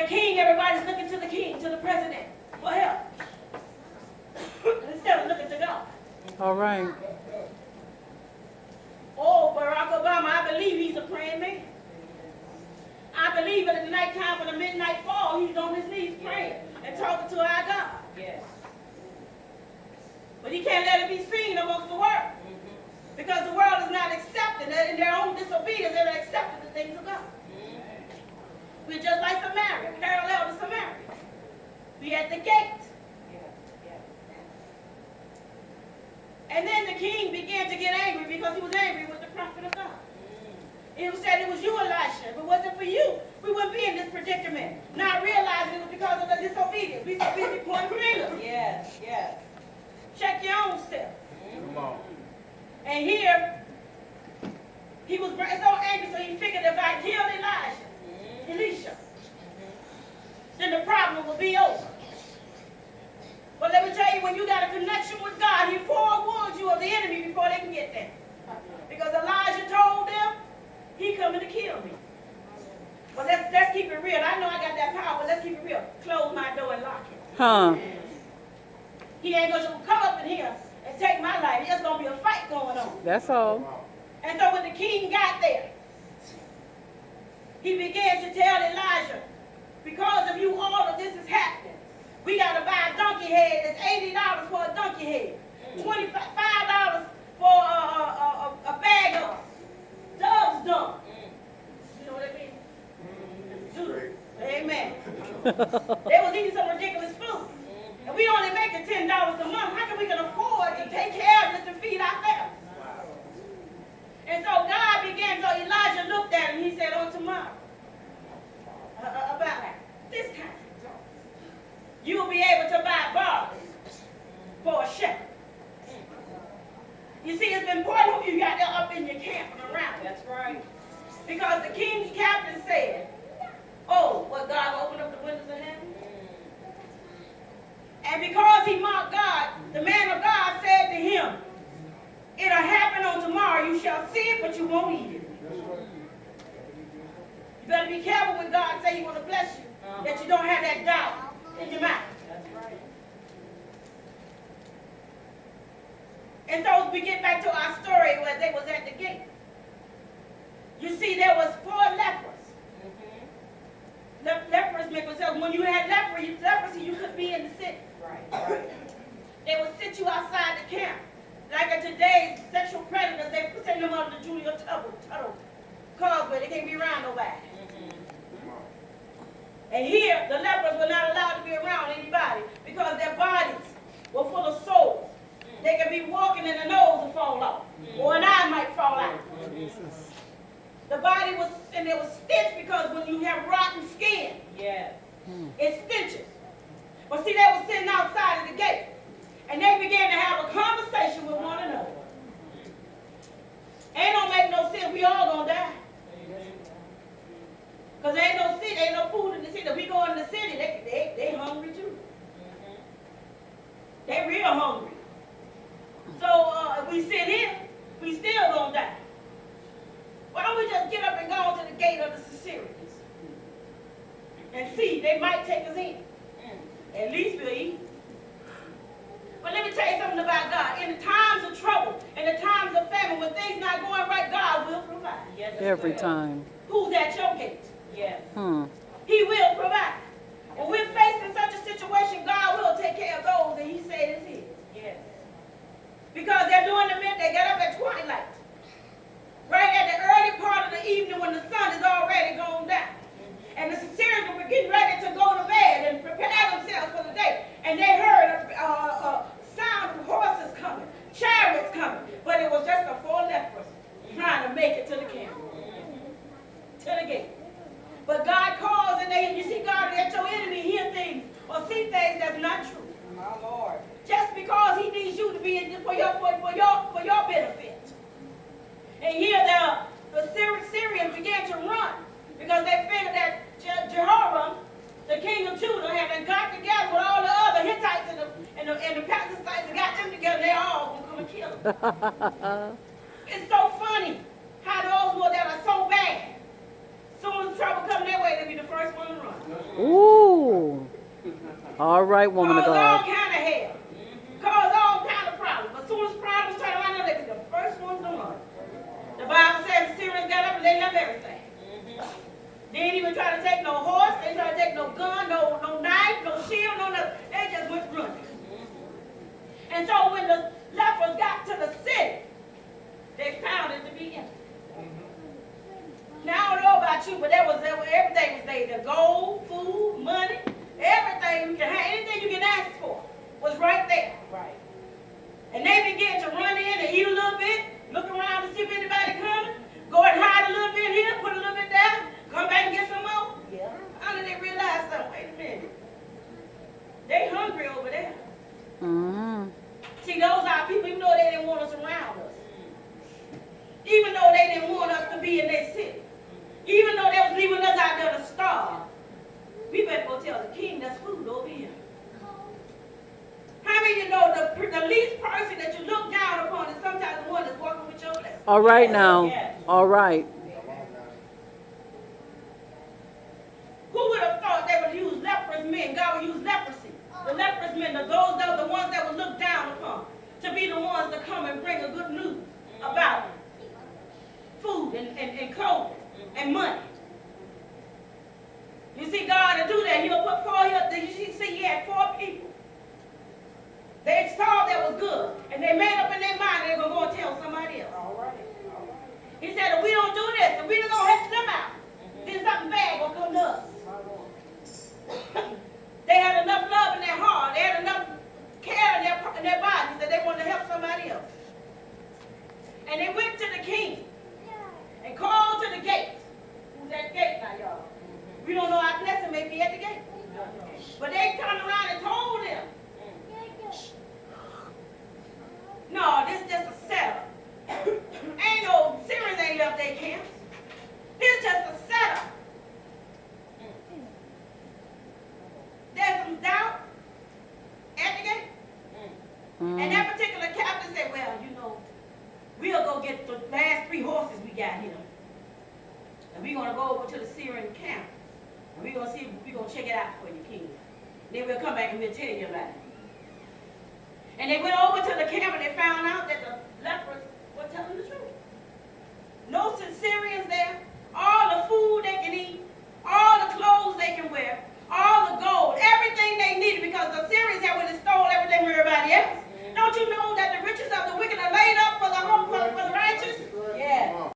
the king, everybody's looking to the king, to the president for help. Instead of looking to God. All right. Oh, Barack Obama, I believe he's a praying man. I believe at the nighttime when the midnight fall, he's on his knees praying and talking to our God. Yes. But he can't let it be seen amongst the world. Because the world is not accepting it in their own disobedience. They're not accepting the things of God. We're just like Samaria, parallel to Samaria. We at the gate. And then the king began to get angry because he was angry with the prophet of God. He said, it was you, Elisha. If it wasn't for you, we wouldn't be in this predicament. Not realizing it was because of the disobedience. We so busy pointing fingers. Yes, yes. Check your own self. Come on. And here, he was so angry, so he figured if I killed Elisha, then the problem will be over. But let me tell you, when you got a connection with God, he forewarns you of the enemy before they can get there. Because Elijah told them, he coming to kill me. But let's keep it real. I know I got that power, but let's keep it real. Close my door and lock it. Huh. He ain't going to come up in here and take my life. There's going to be a fight going on. That's all. And so when the king got there, he began to tell Elijah, because of you, all of this is happening. We got to buy a donkey head. It's $80 for a donkey head. $25 for a bag of dove's dung. You know what I mean? Amen. They was eating some ridiculous food. And we only making $10 a month. How can we afford to take care of this and feed our family? And so God began, so Elijah looked at him. He said, on tomorrow, about this time, you will be able to buy barley for a shepherd. You see, it's important who you got there up in your camp and around. That's right. Because the king's captain said, oh, well, God will open up the windows of heaven. And because he mocked God, the man of God said to him, it'll happen on tomorrow. You shall see it, but you won't eat it. You better be careful when God say he want to bless you, that you don't have that doubt in your mouth. That's right. And so we get back to our story where they was at the gate. You see, there was 4 lepers. Lepers make themselves, when you had leprosy, you couldn't be in the city. Right, right. They would sit you outside the camp. Like in today's sexual predators, they send them under the Julia Tuttle causeway. They can't be around nobody. And here, the lepers were not allowed to be around anybody because their bodies were full of sores. They could be walking and the nose would fall off, or an eye might fall out. The body was, and it was stench because when you have rotten skin, Yes. it stenches. But see, they were sitting outside of the gate, and they began to have a conversation with one another. Ain't gonna make no sense. We all gonna die. Because there ain't no city, ain't no food in the city. If we go in the city, they hungry too. They real hungry. So if we sit here, we still gonna die. Why don't we just get up and go to the gate of the Syrians and see? They might take us in. At least we'll eat. But let me tell you something about God. In the times of trouble, in the times of famine, when things not going right, God will provide. Yes, Every time. Who's at your gate? Yes. He will provide. When we're facing such a situation, God will take care of those that he said is his. Yes. Because they're doing the midday, they get up at twilight. Right at the early part of the evening when the sun is already gone down. And the Syrians were getting ready to go to bed and prepare themselves for the day. And they heard a sound of horses coming, chariots coming. But it was just the 4 lepers trying to make it to the camp, to the gate. But God calls, and you see God let your enemy hear things or see things that's not true. My Lord. Just because he needs you to be in for your benefit. And here the Syrians began to run because they figured that Jehoram, the king of Judah, had got together with all the other Hittites and the Perizzites and got them together. They all going to come and kill them. It's so funny how those that are so bad, soon as trouble comes their way, they'll be the first one to run. Ooh. All right, woman of Cause all God. kind of hell. Cause all kind of problems. But as soon as problems turn around, they be the first ones to run. The Bible says the Syrians got up and they left everything. They didn't even try to take no horse. They didn't try to take no gun, no knife, no shield, no nothing. They just went running. And so when the lepers got to the city, they found it to be empty. Now I don't know about you, but everything was there. The gold, food, money, everything you can have, anything you can ask for was right there. Right. And they began to run in and eat a little bit, look around to see if anybody coming, go and hide a little bit here, put a little bit there, come back and get some more. Yeah. How did they realize something? Wait a minute. They hungry over there. Mm-hmm. See, those are people, even though they didn't want us around us. Even though they didn't want us to be in their city. Even though they was leaving us out there to starve. We better go tell the king there's food over here. How many of you know the least person that you look down upon is sometimes the one that's walking with your blessing? All right now. Yes. All right. Who would have thought they would use leprous men? God would use leprosy. The leprous men, those that were the ones that were looked down upon, to be the ones that come and bring a good news about food and clothing and money. You see, God to do that. He'll put four here. Did you see he had 4 people? They saw that was good. And they made up in their mind they're going to go and tell somebody else. All right. He said, if we don't do this, if we don't go help them out, then something bad will come to us. They had enough love in their heart. They had enough care in their bodies that they wanted to help somebody else. And they went to the king and called to the gate. Who's at the gate now, y'all? We don't know our blessing may be at the gate. But they turned around and told them, no, this is just a setup. Ain't no Syrians ain't left their camps. This is just a setup. There's some doubt at the gate. And that particular captain said, well, you know, we'll go get the last 3 horses we got here. And we're going to go over to the Syrian camp. And we're going to see, we're going to check it out for you, king. Then we'll come back and we'll tell you about it. And they went over to the camp and they found out that